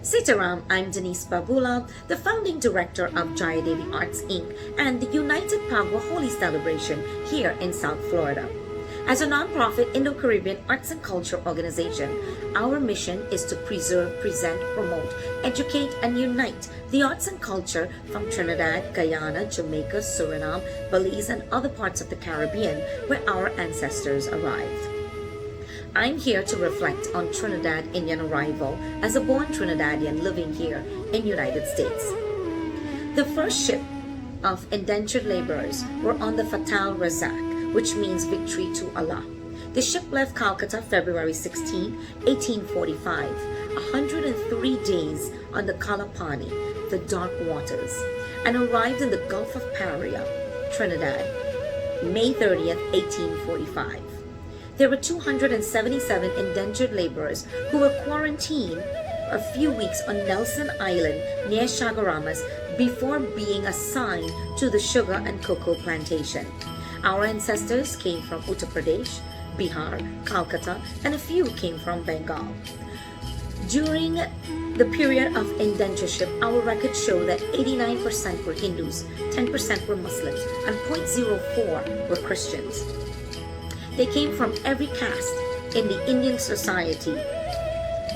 Sitaram, I'm Denyse the founding director of Jayadevi Arts Inc. and the United Pagua Holy Celebration here in South Florida. As a nonprofit Indo-Caribbean arts and culture organization, our mission is to preserve, present, promote, educate, and unite the arts and culture from Trinidad, Guyana, Jamaica, Suriname, Belize, and other parts of the Caribbean where our ancestors arrived. I'm here to reflect on Trinidad Indian Arrival as a born Trinidadian living here in United States. The first ship of indentured laborers were on the Fatal Razak, which means victory to Allah. The ship left Calcutta February 16, 1845, 103 days on the Kalapani, the dark waters, and arrived in the Gulf of Paria, Trinidad, May 30th, 1845. There were 277 indentured laborers who were quarantined a few weeks on Nelson Island near Chagaramas before being assigned to the sugar and cocoa plantation. Our ancestors came from Uttar Pradesh, Bihar, Calcutta, and a few came from Bengal. During the period of indentureship, our records show that 89% were Hindus, 10% were Muslims, and 0.04% were Christians. They came from every caste in the Indian society,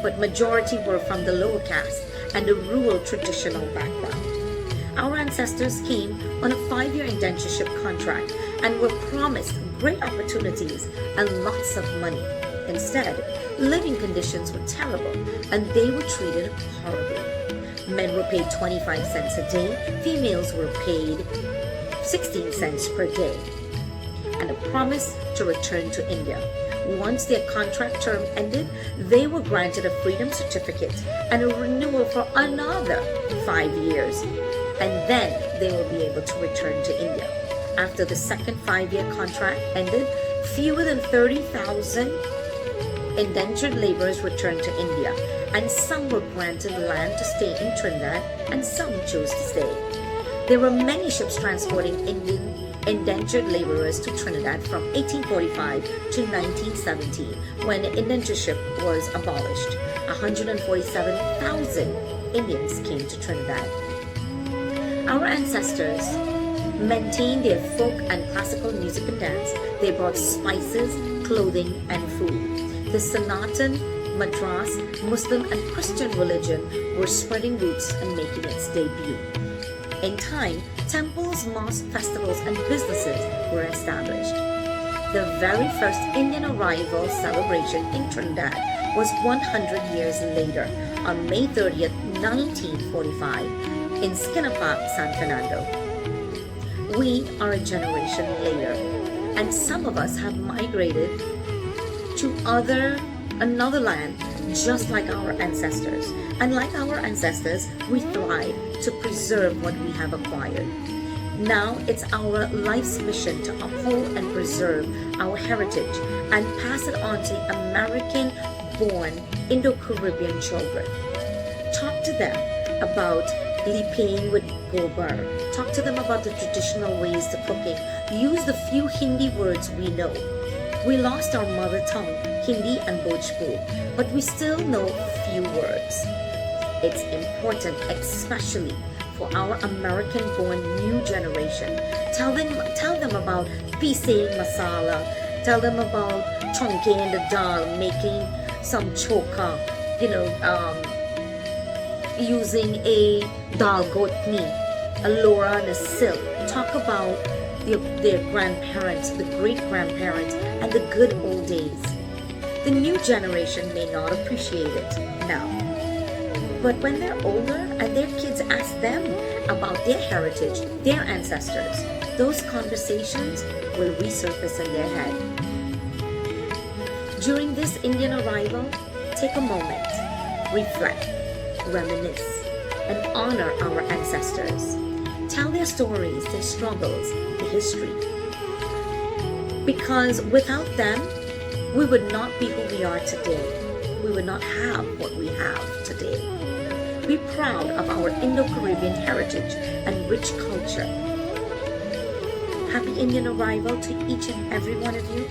but majority were from the lower caste and a rural traditional background. Our ancestors came on a 5-year indentureship contract and were promised great opportunities and lots of money. Instead, living conditions were terrible and they were treated horribly. Men were paid 25 cents a day, females were paid 16 cents per day, and a promise to return to India. Once their contract term ended, they were granted a freedom certificate and a renewal for another 5 years, and then they will be able to return to India. After the second 5-year contract ended, fewer than 30,000 indentured laborers returned to India, and some were granted land to stay in Trinidad and some chose to stay. There were many ships transporting Indian indentured laborers to Trinidad from 1845 to 1970, when indentureship was abolished. 147,000 Indians came to Trinidad. Our ancestors maintained their folk and classical music and dance. They brought spices, clothing, and food. The Sanatan, Madras, Muslim, and Christian religion were spreading roots and making its debut. In time, temples, mosques, festivals, and businesses were established. The very first Indian arrival celebration in Trinidad was 100 years later, on May 30th, 1945, in Skinapa, San Fernando. We are a generation later, and some of us have migrated to another land just like our ancestors. And like our ancestors, we thrive to preserve what we have acquired. Now it's our life's mission to uphold and preserve our heritage and pass it on to American-born Indo-Caribbean children. Talk to them about lipaying with gobar. Talk to them about the traditional ways to cooking. Use the few Hindi words we know. We lost our mother tongue, Hindi and Bhojpuri, but we still know few words. It's important, especially for our American-born new generation. Tell them about pising masala. Tell them about chonke and the dal, making some choka, using a dal goat meat, a lora and a silk. Talk about their grandparents, the great-grandparents, and the good old days. The new generation may not appreciate it now, but when they're older and their kids ask them about their heritage, their ancestors, those conversations will resurface in their head. During this Indian arrival, take a moment, reflect, reminisce, and honor our ancestors. Tell their stories, their struggles, the history. Because without them, we would not be who we are today. We would not have what we have today. Be proud of our Indo-Caribbean heritage and rich culture. Happy Indian Arrival to each and every one of you.